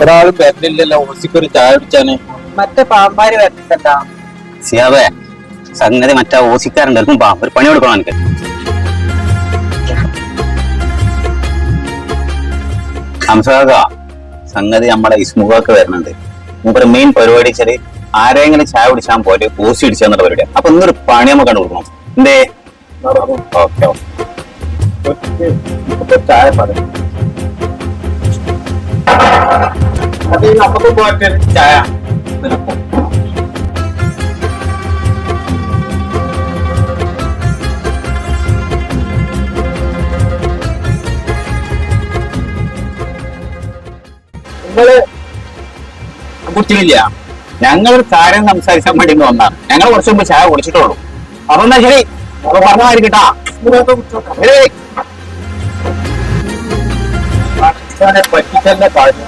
ഒരാളും വരലില്ലല്ലോ ഓസിക്കൊരു ചായ കുടിച്ചാന്. മറ്റേ പാമ്പാര് വരണ്ടോ? സിയാബേ, സംഗതി മറ്റേ ഓസിക്കാരുണ്ടായിരിക്കും. ഒരു പണി കൊടുക്കണം എനിക്ക്. ഹംസക, സംഗതി നമ്മുടെ ഇസ്മുഖൊക്കെ വരുന്നുണ്ട്. മൂപ്പര് മെയിൻ പരിപാടി വെച്ചാല് ആരെങ്കിലും ചായ കുടിച്ചാൽ പോലെ ഓസി ഇടിച്ചെന്നുള്ള പരിപാടിയാണ്. അപ്പൊ ഇന്നൊരു പണി നമുക്ക് കണ്ടു കൊടുക്കണം. എന്തേ? ഓക്കെ ചായ പറയും അത് നമുക്ക് പോയിട്ട് ചായ നിങ്ങള് കുടിച്ചില്ല. ഞങ്ങളൊരു കാര്യം സംസാരിക്കാൻ വേണ്ടി വന്നാണ്. ഞങ്ങൾ കുറച്ച് മുമ്പ് ചായ കുടിച്ചിട്ടുള്ളൂ. അപ്പൊ എന്നാ ശരി, പറഞ്ഞായിരിക്കട്ടാ. പറ്റിച്ചെന്നെ കാര്യം